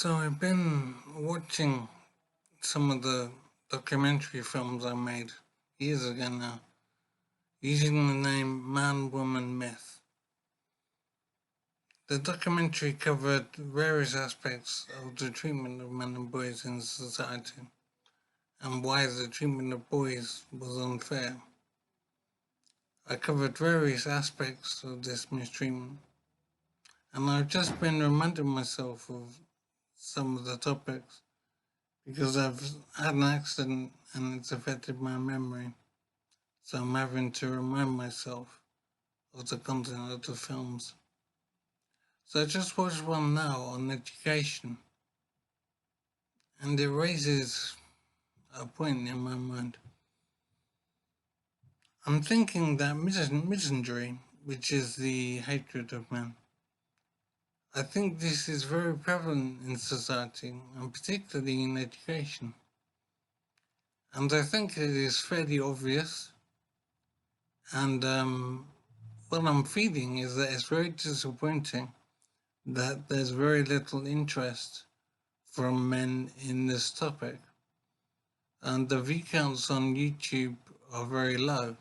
So I've been watching some of the documentary films I made years ago now, using the name ManWomanmyth. The documentary covered various aspects of the treatment of men and boys in society and why the treatment of boys was unfair. I covered various aspects of this mistreatment, and I've just been reminding myself of some of the topics because I've had an accident and it's affected my memory. So I'm having to remind myself of the content of the films. So I just watched one now on education, and it raises a point in my mind. I'm thinking that misandry, which is the hatred of men, I think this is very prevalent in society, and particularly in education. And I think it is fairly obvious, and what I'm feeling is that it's very disappointing that there's very little interest from men in this topic. And the view counts on YouTube are very low.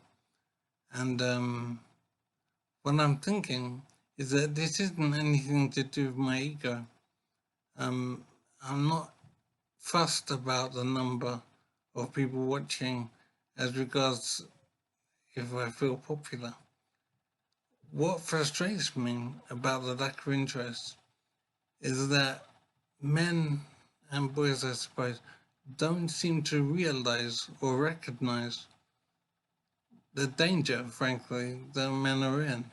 And what I'm thinking is that this isn't anything to do with my ego. I'm not fussed about the number of people watching as regards if I feel popular. What frustrates me about the lack of interest is that men and boys, I suppose, don't seem to realize or recognize the danger, frankly, that men are in.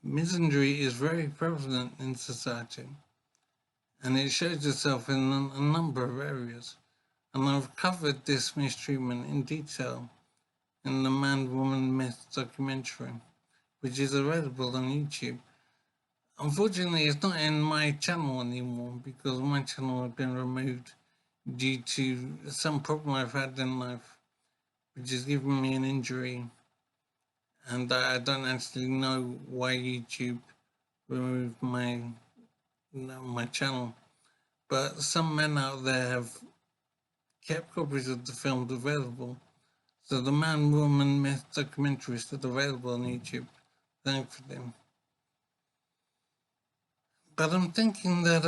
Misandry is very prevalent in society, and it shows itself in a number of areas. And I've covered this mistreatment in detail in the ManWomanmyth documentary, which is available on YouTube. Unfortunately, it's not in my channel anymore because my channel has been removed due to some problem I've had in life, which has given me an injury, and I don't actually know why YouTube removed my channel. But some men out there have kept copies of the films available, so the ManWomanmyth documentary is still available on YouTube, thankfully. But I'm thinking that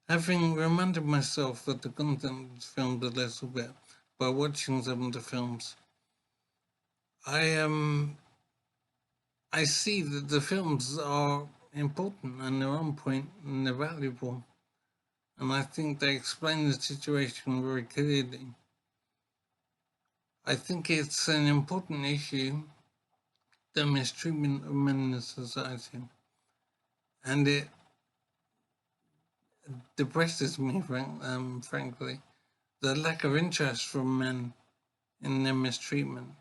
having reminded myself of the content of the films a little bit by watching some of the films, I see that the films are important and they're on point and they're valuable, and I think they explain the situation very clearly. I think it's an important issue, the mistreatment of men in society, and it depresses me, frankly, the lack of interest from men in their mistreatment.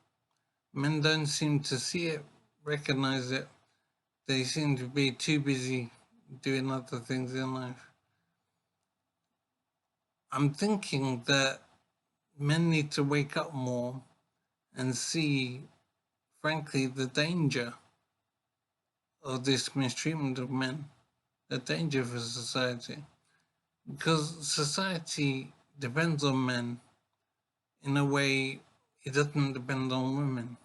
Men don't seem to see it, recognize it. They seem to be too busy doing other things in life. I'm thinking that men need to wake up more and see, frankly, the danger of this mistreatment of men, the danger for society. Because society depends on men in a way it doesn't depend on women.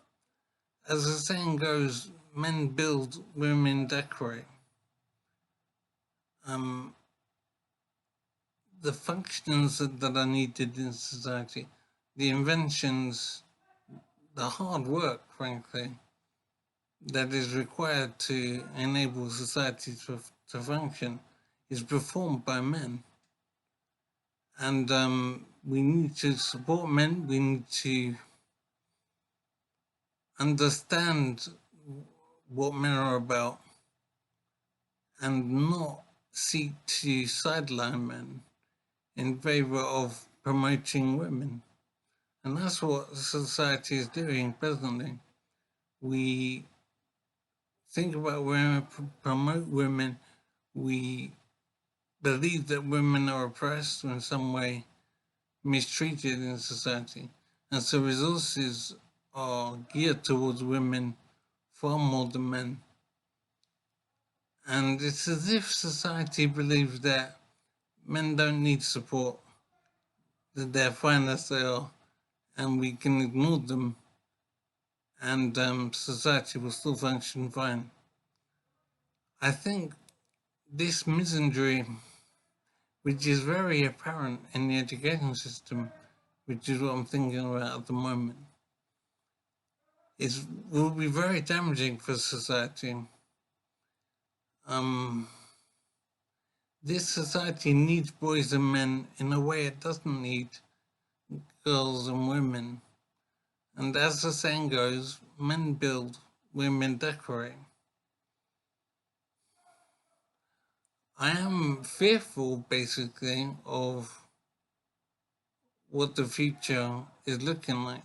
As the saying goes, men build, women decorate. The functions that are needed in society, the inventions, the hard work, frankly, that is required to enable society to function is performed by men. And we need to support men, we need to understand what men are about and not seek to sideline men in favor of promoting women. And that's what society is doing presently. We think about women, promote women, we believe that women are oppressed or in some way mistreated in society. And so resources are geared towards women far more than men. And it's as if society believes that men don't need support, that they're fine as they are, and we can ignore them, and society will still function fine. I think this misandry, which is very apparent in the education system, which is what I'm thinking about at the moment, will be very damaging for society. Um, this society needs boys and men in a way it doesn't need girls and women. And as the saying goes, men build, women decorate. I am fearful, basically, of what the future is looking like.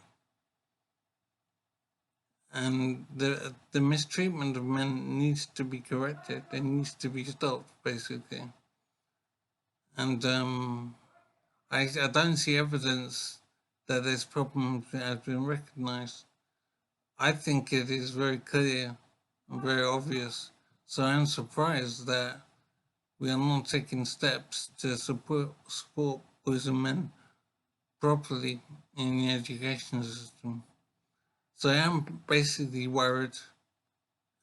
And the mistreatment of men needs to be corrected. It needs to be stopped, basically. And I don't see evidence that this problem has been recognised. I think it is very clear and very obvious. So I'm surprised that we are not taking steps to support boys and men properly in the education system. So I am basically worried,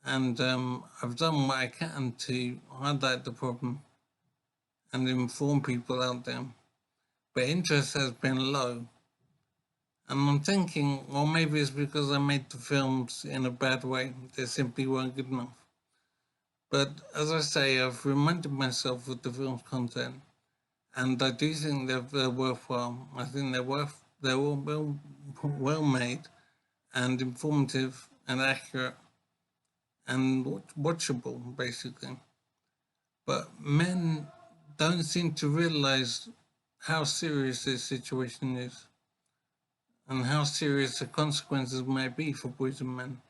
and I've done what I can to highlight the problem and inform people out there. But interest has been low. And I'm thinking, well, maybe it's because I made the films in a bad way. They simply weren't good enough. But as I say, I've reminded myself of the film's content, and I do think they're worthwhile. I think they're well made, and informative and accurate and watchable, basically. But men don't seem to realize how serious this situation is and how serious the consequences might be for boys and men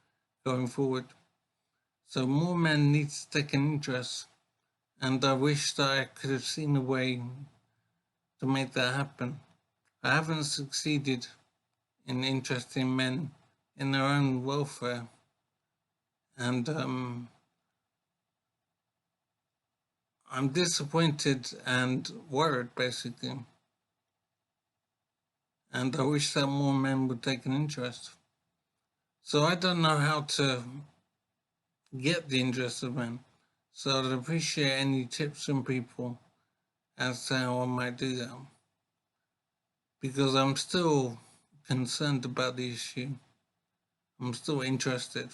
going forward. So more men need to take an interest, and I wish that I could have seen a way to make that happen. I haven't succeeded in interesting men in their own welfare, and I'm disappointed and worried, basically. And I wish that more men would take an interest. So I don't know how to get the interest of men. So I'd appreciate any tips from people as to how I might do that. Because I'm still concerned about the issue. I'm still interested.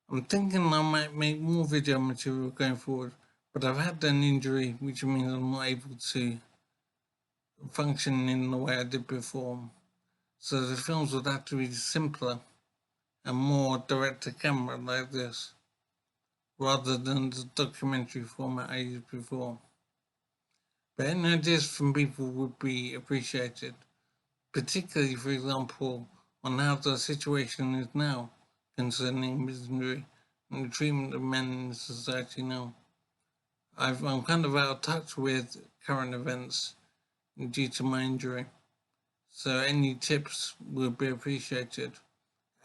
I'm thinking I might make more video material going forward, but I've had an injury, which means I'm not able to function in the way I did before. So the films would have to be simpler and more direct to camera like this, rather than the documentary format I used before. But any ideas from people would be appreciated, particularly, for example, on how the situation is now concerning misandry and the treatment of men in society now. I'm kind of out of touch with current events due to my injury, so any tips would be appreciated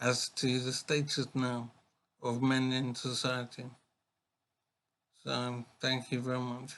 as to the status now of men in society. So thank you very much.